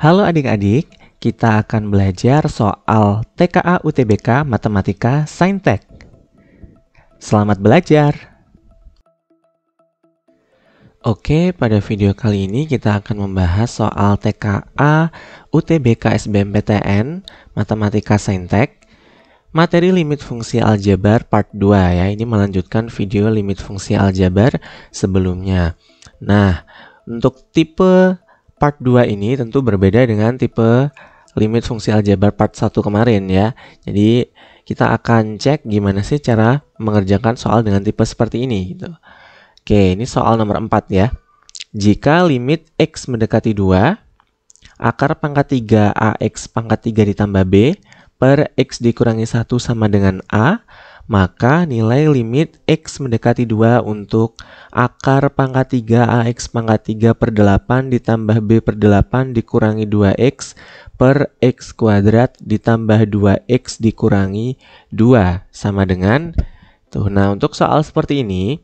Halo adik-adik, kita akan belajar soal TKA UTBK Matematika Saintek. Selamat belajar! Oke, pada video kali ini kita akan membahas soal TKA UTBK SBMPTN Matematika Saintek, materi limit fungsi aljabar part 2 ya. Ini melanjutkan video limit fungsi aljabar sebelumnya. Nah, untuk tipe part 2 ini tentu berbeda dengan tipe limit fungsi aljabar part 1 kemarin ya. Jadi kita akan cek gimana sih cara mengerjakan soal dengan tipe seperti ini gitu. Oke, ini soal nomor 4 ya. Jika limit X mendekati 2, akar pangkat 3 AX pangkat 3 ditambah B per X dikurangi 1 sama dengan A, maka nilai limit X mendekati 2 untuk akar pangkat 3 AX pangkat 3 per 8 ditambah B per 8 dikurangi 2X per X kuadrat ditambah 2X dikurangi 2 sama dengan tuh. Nah, untuk soal seperti ini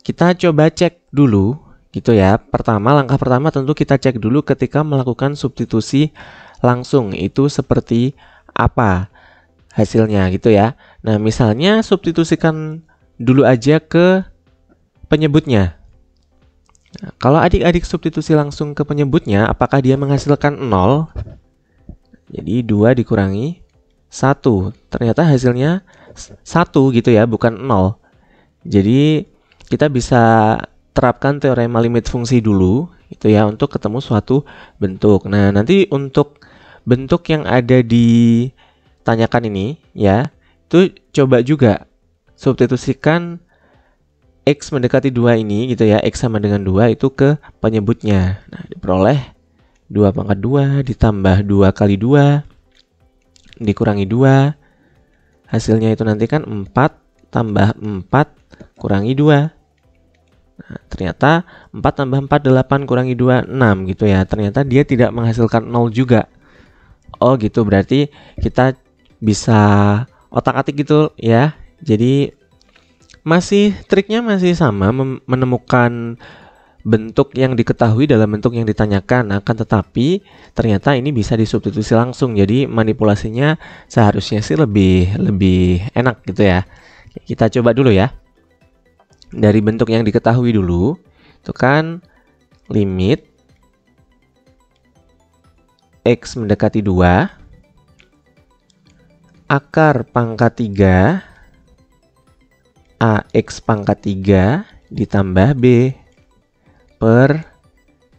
kita coba cek dulu gitu ya. Langkah pertama tentu kita cek dulu ketika melakukan substitusi langsung itu seperti apa hasilnya gitu ya. Nah, misalnya substitusikan dulu aja ke penyebutnya. Nah, kalau adik-adik substitusi langsung ke penyebutnya, apakah dia menghasilkan 0? Jadi 2 dikurangi 1. Ternyata hasilnya 1 gitu ya, bukan 0. Jadi kita bisa terapkan teorema limit fungsi dulu gitu ya untuk ketemu suatu bentuk. Nah, nanti untuk bentuk yang ada di tanyakan ini ya, itu coba juga substitusikan X mendekati 2 ini gitu ya, X sama dengan 2 itu ke penyebutnya. Nah, diperoleh 2 pangkat 2 ditambah 2 kali 2 dikurangi 2. Hasilnya itu nanti kan 4 tambah 4 kurangi 2. Nah, ternyata 4 tambah 4 8 kurangi 2 6 gitu ya. Ternyata dia tidak menghasilkan 0 juga. Oh gitu, berarti kita bisa otak-atik gitu ya. Jadi triknya masih sama, menemukan bentuk yang diketahui dalam bentuk yang ditanyakan. Akan tetapi ternyata ini bisa disubstitusi langsung. Jadi manipulasinya seharusnya sih lebih enak gitu ya. Kita coba dulu ya. Dari bentuk yang diketahui dulu, itu kan limit X mendekati 2, akar pangkat 3 AX pangkat 3 ditambah B per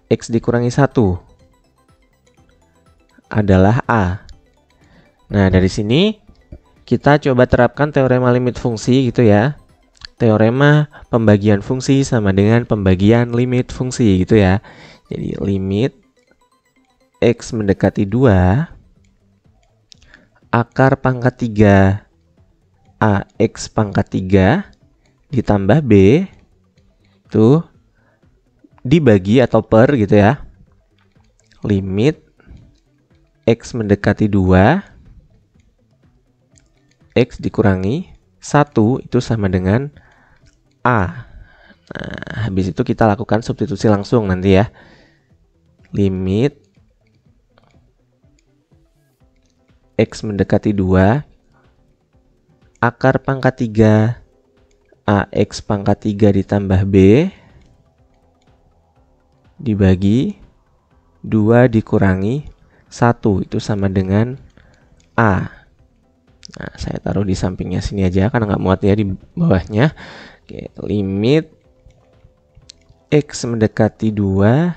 X dikurangi 1 adalah A. Nah, dari sini kita coba terapkan teorema limit fungsi gitu ya. Teorema pembagian fungsi sama dengan pembagian limit fungsi gitu ya. Jadi limit X mendekati 2, akar pangkat 3 AX pangkat 3 ditambah B tuh dibagi atau per gitu ya. Limit X mendekati 2 X dikurangi 1 itu sama dengan A. Nah, habis itu kita lakukan substitusi langsung nanti ya. Limit X mendekati 2 akar pangkat 3 AX pangkat 3 ditambah B dibagi 2 dikurangi 1 itu sama dengan A. Nah, saya taruh di sampingnya sini aja karena nggak muat ya di bawahnya. Oke, limit X mendekati 2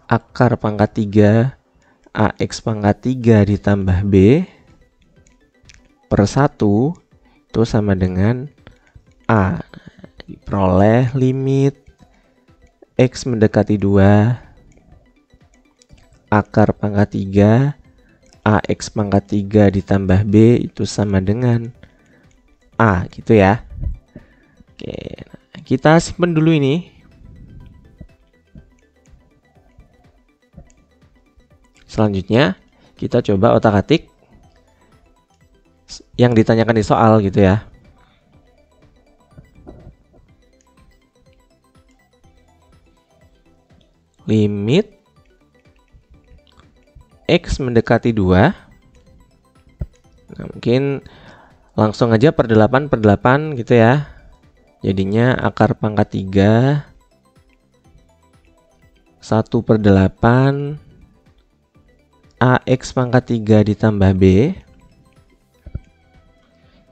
akar pangkat 3 AX pangkat 3 ditambah B per 1 itu sama dengan A. Diperoleh limit X mendekati 2 akar pangkat 3 AX pangkat 3 ditambah B itu sama dengan A gitu ya. Oke, kita simpen dulu ini. Selanjutnya kita coba otak-atik yang ditanyakan di soal gitu ya. Limit X mendekati 2. Nah, mungkin langsung aja per 8 per 8 gitu ya. Jadinya akar pangkat 3 1 per 8 AX pangkat 3 ditambah B.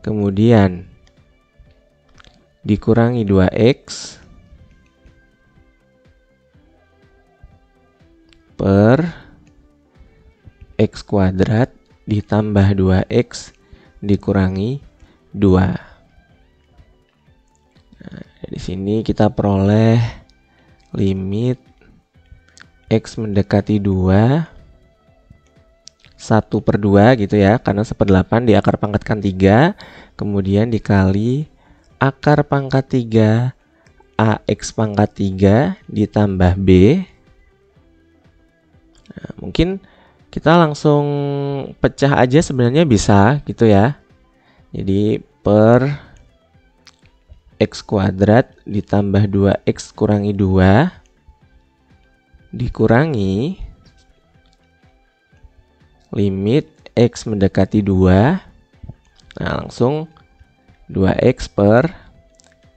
Kemudian dikurangi 2X per X kuadrat ditambah 2X dikurangi 2. Nah, di sini kita peroleh limit X mendekati 2 1 per 2 gitu ya, karena 1/8 di akar pangkat kan 3, kemudian dikali akar pangkat 3 AX pangkat 3 ditambah B. Nah, mungkin kita langsung pecah aja sebenarnya bisa gitu ya. Jadi per X kuadrat ditambah 2X kurangi 2 dikurangi limit X mendekati 2. Nah, langsung 2X per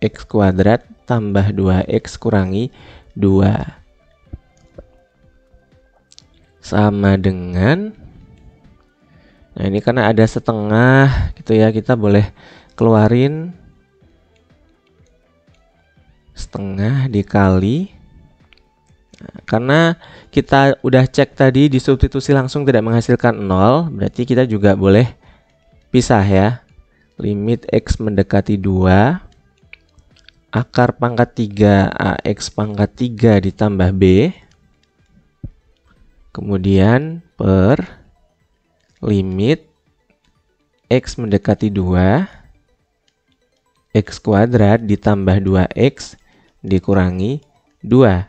X kuadrat tambah 2X kurangi 2 sama dengan, nah ini karena ada setengah gitu ya, kita boleh keluarin setengah dikali. Nah, karena kita udah cek tadi di substitusi langsung tidak menghasilkan 0, berarti kita juga boleh pisah ya. Limit X mendekati 2 akar pangkat 3 AX pangkat 3 ditambah B. Kemudian per limit X mendekati 2 X kuadrat ditambah 2X dikurangi 2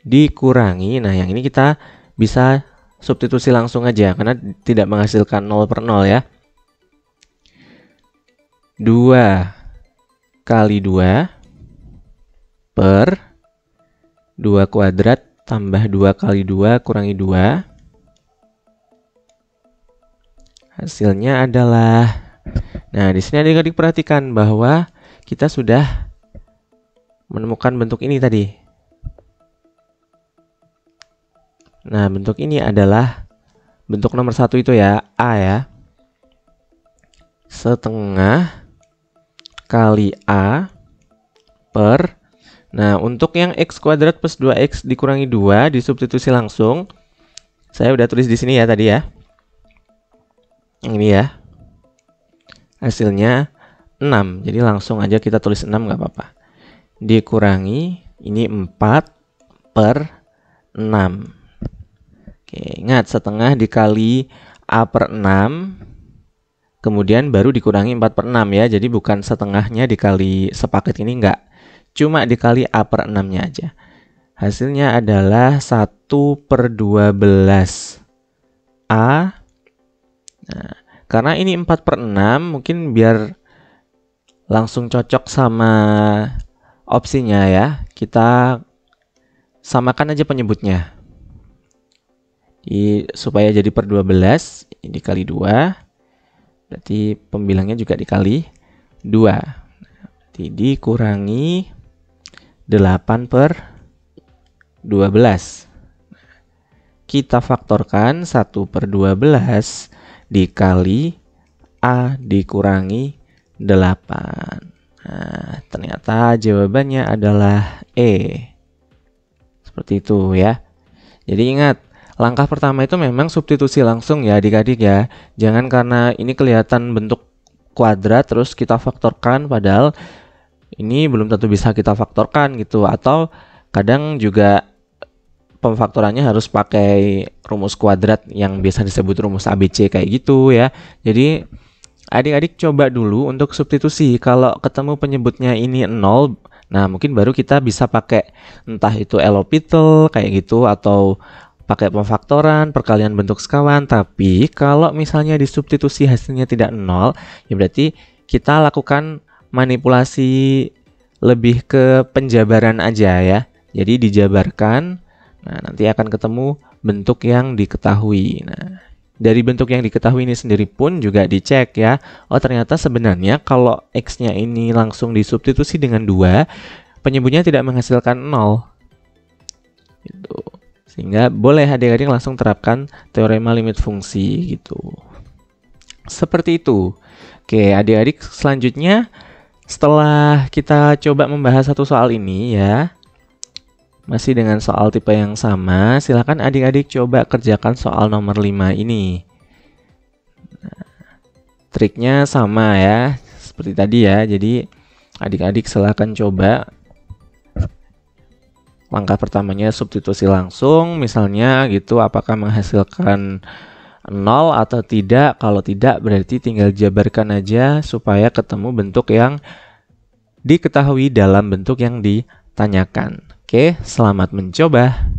dikurangi, nah yang ini kita bisa substitusi langsung aja karena tidak menghasilkan 0 per 0 ya. 2 kali 2 per 2 kuadrat tambah 2 kali 2 kurangi 2. Hasilnya adalah, nah di sini adik-adik perhatikan bahwa kita sudah menemukan bentuk ini tadi. Nah, bentuk ini adalah bentuk nomor 1 itu ya, A ya. Setengah kali A per, nah untuk yang X kuadrat plus 2X dikurangi 2 disubstitusi langsung. Saya udah tulis di sini ya tadi ya. Yang ini ya. Hasilnya 6. Jadi langsung aja kita tulis 6 nggak apa-apa. Dikurangi ini 4 per 6. Oke, ingat setengah dikali A per 6, kemudian baru dikurangi 4 per 6 ya. Jadi bukan setengahnya dikali sepaket ini, enggak. Cuma dikali A per 6-nya aja. Hasilnya adalah 1 per 12 A. Nah, karena ini 4 per 6, mungkin biar langsung cocok sama opsinya ya, kita samakan aja penyebutnya. Supaya jadi per 12, ini dikali 2, berarti pembilangnya juga dikali 2. Berarti dikurangi 8 per 12. Kita faktorkan 1 per 12 dikali A dikurangi 8. Nah, ternyata jawabannya adalah E. Seperti itu ya. Jadi ingat, langkah pertama itu memang substitusi langsung ya adik-adik ya. Jangan karena ini kelihatan bentuk kuadrat terus kita faktorkan, padahal ini belum tentu bisa kita faktorkan gitu. Atau kadang juga pemfaktorannya harus pakai rumus kuadrat yang biasa disebut rumus ABC kayak gitu ya. Jadi adik-adik coba dulu untuk substitusi. Kalau ketemu penyebutnya ini 0, nah mungkin baru kita bisa pakai entah itu L'Hopital kayak gitu atau pakai pemfaktoran, perkalian bentuk sekawan. Tapi kalau misalnya disubstitusi hasilnya tidak 0, ya berarti kita lakukan manipulasi lebih ke penjabaran aja ya. Jadi dijabarkan, nah nanti akan ketemu bentuk yang diketahui. Nah, dari bentuk yang diketahui ini sendiri pun juga dicek ya. Oh, ternyata sebenarnya kalau X-nya ini langsung disubstitusi dengan 2, penyebutnya tidak menghasilkan 0. Gitu. Sehingga boleh adik-adik langsung terapkan teorema limit fungsi gitu. Seperti itu. Oke, adik-adik selanjutnya setelah kita coba membahas satu soal ini ya, masih dengan soal tipe yang sama, silakan adik-adik coba kerjakan soal nomor 5 ini. Nah, triknya sama ya, seperti tadi ya. Jadi adik-adik silakan coba. Langkah pertamanya substitusi langsung, misalnya gitu, apakah menghasilkan 0 atau tidak. Kalau tidak berarti tinggal jabarkan aja supaya ketemu bentuk yang diketahui dalam bentuk yang ditanyakan. Oke, selamat mencoba.